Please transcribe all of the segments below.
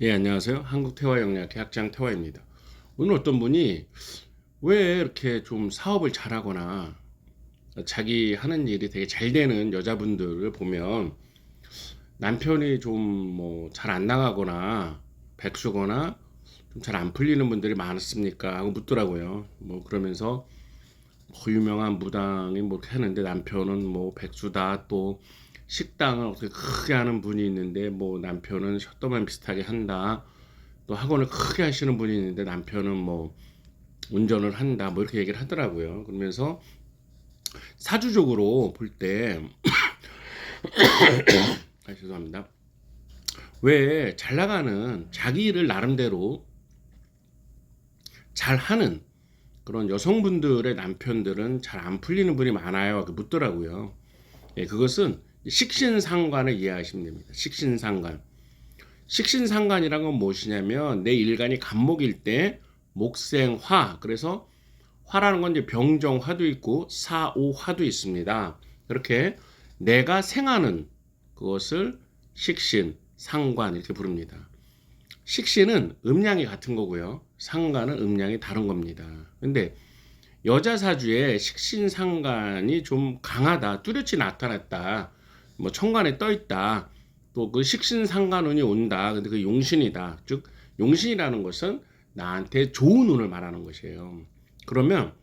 예, 안녕하세요. 한국태화영리학회 학장 태화입니다. 오늘 어떤 분이 왜 이렇게 좀 사업을 잘하거나 자기 하는 일이 되게 잘 되는 여자분들을 보면 남편이 좀 뭐 잘 안 나가거나 백수거나 좀 잘 안 풀리는 분들이 많습니까? 하고 묻더라고요. 뭐 그러면서 유명한 무당이 뭐 이렇게 하는데 남편은 뭐 백수다, 또 식당을 어떻게 크게 하는 분이 있는데 뭐 남편은 셔터만 비슷하게 한다, 또 학원을 크게 하시는 분이 있는데 남편은 뭐 운전을 한다, 뭐 이렇게 얘기를 하더라고요. 그러면서 사주적으로 볼 때 죄송합니다. 왜 잘 나가는 자기 일을 나름대로 잘 하는 그런 여성분들의 남편들은 잘 안 풀리는 분이 많아요, 이렇게 묻더라고요. 예, 그것은 식신상관을 이해하시면 됩니다. 식신상관. 식신상관이란 건 무엇이냐면 내 일간이 간목일 때 목생화, 그래서 화라는 건 이제 병정화도 있고 사오화도 있습니다. 그렇게 내가 생하는 그것을 식신, 상관 이렇게 부릅니다. 식신은 음양이 같은 거고요. 상관은 음양이 다른 겁니다. 근데 여자 사주에 식신 상관이 좀 강하다, 뚜렷이 나타났다, 뭐 천간에 떠 있다, 또 그 식신 상관운이 온다. 근데 그 용신이다. 즉 용신이라는 것은 나한테 좋은 운을 말하는 것이에요. 그러면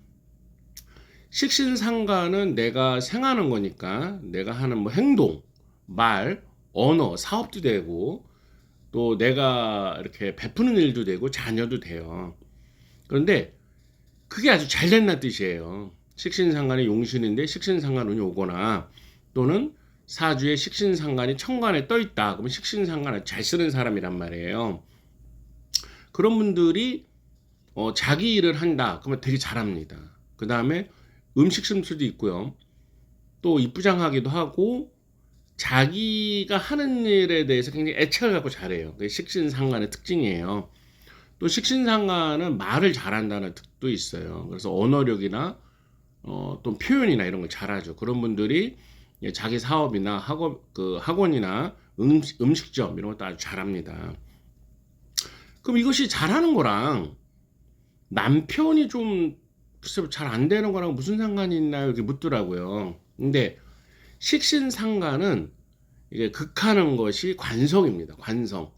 식신상관은 내가 생하는 거니까 내가 하는 뭐 행동, 말, 언어, 사업도 되고 또 내가 이렇게 베푸는 일도 되고 자녀도 돼요. 그런데 그게 아주 잘 된다는 뜻이에요. 식신상관이 용신인데 식신상관운이 오거나 또는 사주에 식신상관이 천간에 떠 있다. 그러면 식신상관을 잘 쓰는 사람이란 말이에요. 그런 분들이 자기 일을 한다. 그러면 되게 잘합니다. 그 다음에 음식 솜씨도 있고요. 또 이쁘장하기도 하고 자기가 하는 일에 대해서 굉장히 애착을 갖고 잘해요. 그게 식신상관의 특징이에요. 또 식신상관은 말을 잘한다는 특도 있어요. 그래서 언어력이나 또 표현이나 이런 걸 잘하죠. 그런 분들이 자기 사업이나 학원이나 음식점 이런 것도 아주 잘합니다. 그럼 이것이 잘하는 거랑 남편이 좀 글쎄 잘 안 되는 거랑 무슨 상관이 있나요? 이렇게 묻더라고요. 근데 식신상관은 이게 극하는 것이 관성입니다. 관성.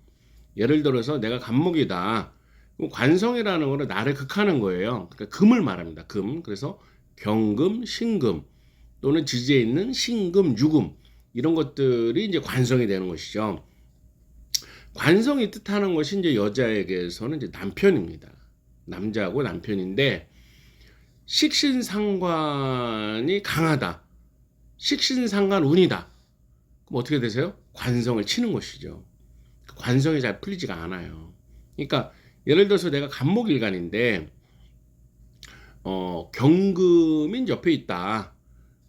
예를 들어서 내가 간목이다. 그럼 관성이라는 거는 나를 극하는 거예요. 그러니까 금을 말합니다. 금. 그래서 경금, 신금 또는 지지에 있는 신금, 유금 이런 것들이 이제 관성이 되는 것이죠. 관성이 뜻하는 것이 이제 여자에게서는 이제 남편입니다. 남자하고 남편인데 식신상관이 강하다. 식신상관운이다. 그럼 어떻게 되세요? 관성을 치는 것이죠. 관성이 잘 풀리지가 않아요. 그러니까 예를 들어서 내가 간목일간인데 경금인 옆에 있다.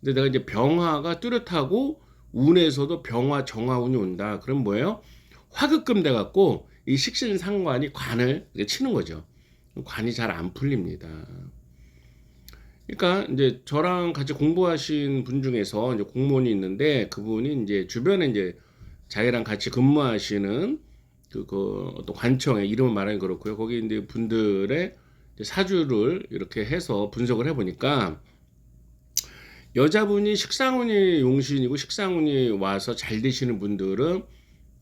근데 내가 이제 병화가 뚜렷하고 운에서도 병화 정화운이 온다. 그럼 뭐예요? 화급금 돼 갖고 이 식신상관이 관을 치는 거죠. 관이 잘 안 풀립니다. 그러니까 이제 저랑 같이 공부하신 분 중에서 이제 공무원이 있는데 그분이 이제 주변에 이제 자기랑 같이 근무하시는 어떤 관청의 이름을 말하기 그렇고요. 거기 이제 분들의 사주를 이렇게 해서 분석을 해보니까 여자분이 식상운이 용신이고 식상운이 와서 잘 되시는 분들은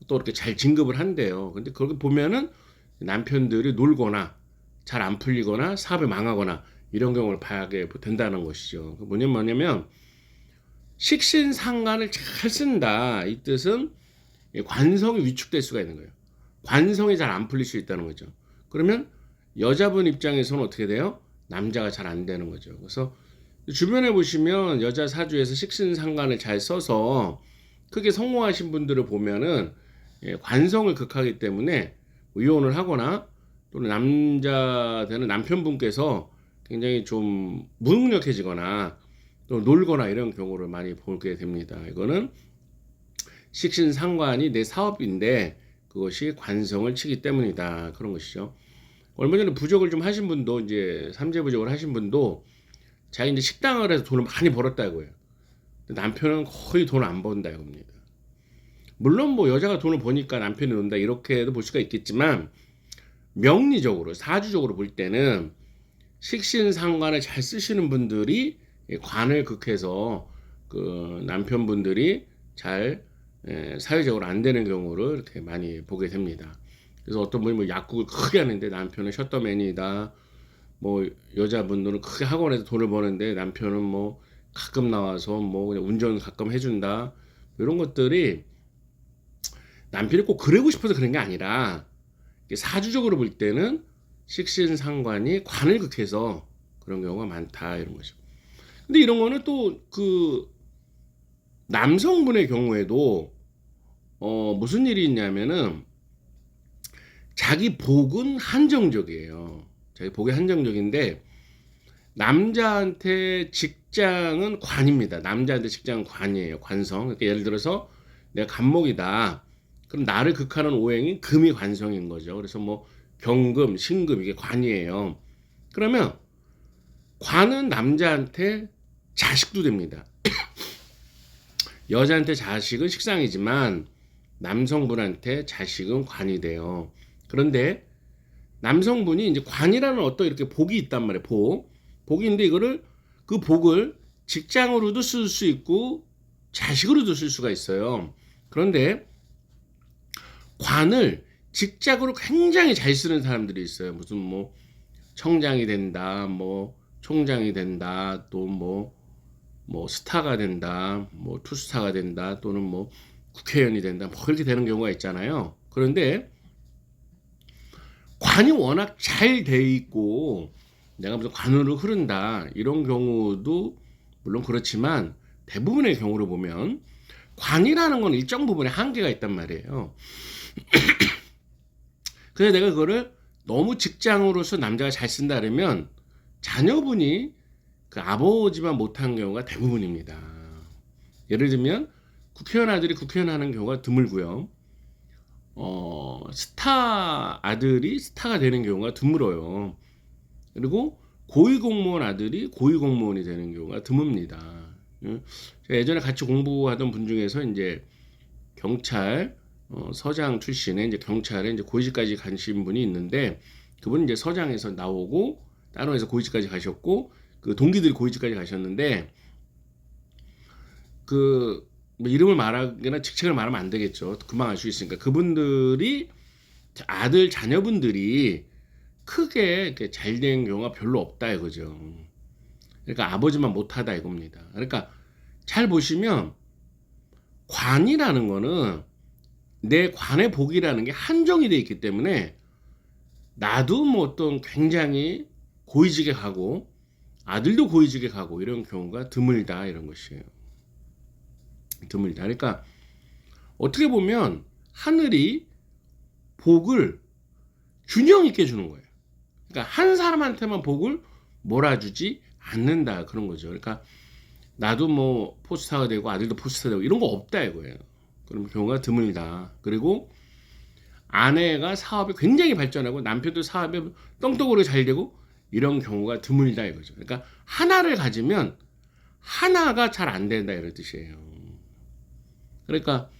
또 이렇게 잘 진급을 한대요. 근데 거기 보면은 남편들이 놀거나 잘 안 풀리거나 사업이 망하거나 이런 경우를 봐야 된다는 것이죠. 뭐냐면 식신상관을 잘 쓴다. 이 뜻은 관성이 위축될 수가 있는 거예요. 관성이 잘 안 풀릴 수 있다는 거죠. 그러면 여자분 입장에서는 어떻게 돼요? 남자가 잘 안 되는 거죠. 그래서 주변에 보시면 여자 사주에서 식신상관을 잘 써서 크게 성공하신 분들을 보면은 관성을 극하기 때문에 이혼을 하거나 또는 남자 되는 남편분께서 굉장히 좀 무능력해지거나 또 놀거나 이런 경우를 많이 보게 됩니다. 이거는 식신상관이 내 사업인데 그것이 관성을 치기 때문이다. 그런 것이죠. 얼마 전에 부적을 좀 하신 분도 이제 삼재 부적을 하신 분도 자기 이제 식당을 해서 돈을 많이 벌었다고요. 남편은 거의 돈 안 번다 이겁니다. 물론 뭐 여자가 돈을 버니까 남편이 논다 이렇게도 볼 수가 있겠지만 명리적으로 사주적으로 볼 때는 식신상관을 잘 쓰시는 분들이 관을 극해서 그 남편분들이 잘 사회적으로 안 되는 경우를 이렇게 많이 보게 됩니다. 그래서 어떤 분이 뭐 약국을 크게 하는데 남편은 셔터맨이다. 뭐 여자분들은 크게 학원에서 돈을 버는데 남편은 뭐 가끔 나와서 뭐 그냥 운전 가끔 해준다. 이런 것들이 남편이 꼭 그러고 싶어서 그런 게 아니라 사주적으로 볼 때는 식신상관이 관을 극해서 그런 경우가 많다 이런 거죠. 근데 이런 거는 또 그 남성분의 경우에도 무슨 일이 있냐면은 자기 복은 한정적이에요. 자기 복이 한정적인데 남자한테 직장은 관입니다. 남자한테 직장은 관이에요. 관성. 그러니까 예를 들어서 내가 간목이다. 그럼 나를 극하는 오행이 금이 관성인 거죠. 그래서 뭐 경금, 신금 이게 관이에요. 그러면 관은 남자한테 자식도 됩니다. 여자한테 자식은 식상이지만 남성분한테 자식은 관이 돼요. 그런데 남성분이 이제 관이라는 어떤 이렇게 복이 있단 말이에요. 복인데 이거를 그 복을 직장으로도 쓸 수 있고 자식으로도 쓸 수가 있어요. 그런데 관을 직장으로 굉장히 잘 쓰는 사람들이 있어요. 무슨 뭐 청장이 된다, 뭐 총장이 된다, 또 뭐 스타가 된다, 뭐 투스타가 된다, 또는 뭐 국회의원이 된다, 뭐 그렇게 되는 경우가 있잖아요. 그런데 관이 워낙 잘 돼 있고 내가 무슨 관으로 흐른다 이런 경우도 물론 그렇지만 대부분의 경우를 보면 관이라는 건 일정 부분에 한계가 있단 말이에요. 그래서 내가 그거를 너무 직장으로서 남자가 잘 쓴다 그러면 자녀분이 그 아버지만 못한 경우가 대부분입니다. 예를 들면 국회의원 아들이 국회의원 하는 경우가 드물고요. 스타 아들이 스타가 되는 경우가 드물어요. 그리고 고위공무원 아들이 고위공무원이 되는 경우가 드뭅니다. 제가 예전에 같이 공부하던 분 중에서 이제 경찰 서장 출신의 이제 경찰에 이제 고위직까지 가신 분이 있는데 그분은 이제 서장에서 나오고 다른 회사 고위직까지 가셨고 그 동기들이 고위직까지 가셨는데 뭐 이름을 말하거나 직책을 말하면 안 되겠죠. 금방 알 수 있으니까 그분들이 아들 자녀분들이 크게 잘 된 경우가 별로 없다 이거죠. 그러니까 아버지만 못하다 이겁니다. 그러니까 잘 보시면 관이라는 거는 내 관의 복이라는 게 한정이 돼 있기 때문에 나도 뭐 어떤 굉장히 고위직에 가고 아들도 고위직에 가고 이런 경우가 드물다 이런 것이에요. 드물다. 그러니까 어떻게 보면 하늘이 복을 균형 있게 주는 거예요. 그러니까 한 사람한테만 복을 몰아주지 않는다 그런 거죠. 그러니까 나도 뭐 포스타가 되고 아들도 포스타 되고 이런 거 없다 이거예요. 그런 경우가 드물다. 그리고 아내가 사업이 굉장히 발전하고 남편도 사업에 떵떵으로 잘 되고 이런 경우가 드물다 이거죠. 그러니까 하나를 가지면 하나가 잘 안 된다 이런 뜻이에요. 그러니까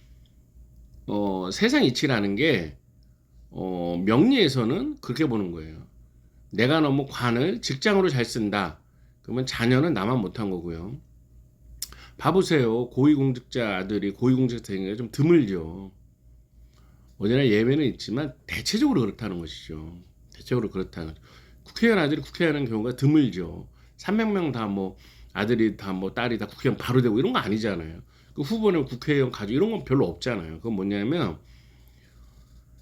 세상 이치라는 게 명리에서는 그렇게 보는 거예요. 내가 너무 관을 직장으로 잘 쓴다. 그러면 자녀는 나만 못한 거고요. 봐보세요. 고위공직자 아들이 고위공직자 되는 게 좀 드물죠. 어디나 예외는 있지만 대체적으로 그렇다는 것이죠. 대체적으로 그렇다는 거죠. 국회의원 아들이 국회의원 하는 경우가 드물죠. 300명 다 뭐 아들이 다 뭐 딸이 다 국회의원 바로 되고 이런 거 아니잖아요. 그 후보는 국회의원 가지고 이런 건 별로 없잖아요. 그건 뭐냐면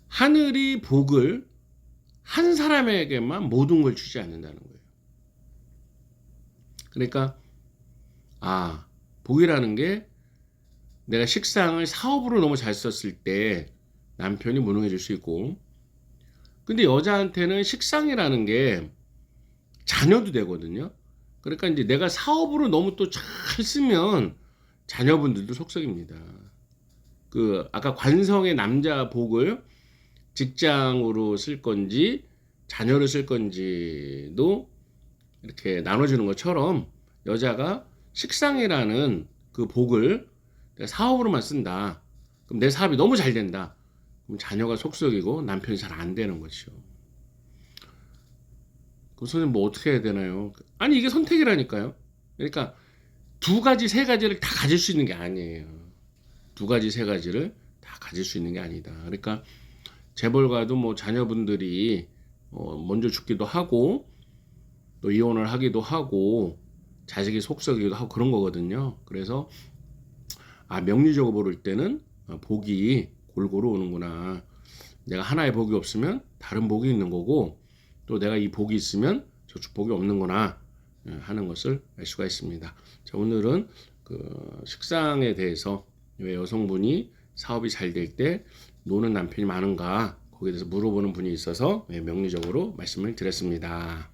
하늘이 복을 한 사람에게만 모든 걸 주지 않는다는 거예요. 그러니까 복이라는 게 내가 식상을 사업으로 너무 잘 썼을 때 남편이 무능해질 수 있고 근데 여자한테는 식상이라는 게 자녀도 되거든요. 그러니까 이제 내가 사업으로 너무 또 잘 쓰면 자녀분들도 속썩입니다. 그 아까 관성의 남자 복을 직장으로 쓸 건지 자녀를 쓸 건지도 이렇게 나눠주는 것처럼 여자가 식상이라는 그 복을 사업으로만 쓴다. 그럼 내 사업이 너무 잘 된다. 그럼 자녀가 속썩이고 남편이 잘 안 되는 거죠. 그럼 선생님 뭐 어떻게 해야 되나요? 아니 이게 선택이라니까요. 그러니까 두 가지 세 가지를 다 가질 수 있는 게 아니에요. 두 가지 세 가지를 다 가질 수 있는 게 아니다. 그러니까 재벌가도 뭐 자녀분들이 먼저 죽기도 하고 또 이혼을 하기도 하고 자식이 속썩이기도 하고 그런 거거든요. 그래서 명리적으로 볼 때는 복이 골고루 오는구나. 내가 하나의 복이 없으면 다른 복이 있는 거고 또 내가 이 복이 있으면 저축 복이 없는구나 하는 것을 알 수가 있습니다. 자, 오늘은 그 식상에 대해서 왜 여성분이 사업이 잘 될 때 노는 남편이 많은가 거기에 대해서 물어보는 분이 있어서 명리적으로 말씀을 드렸습니다.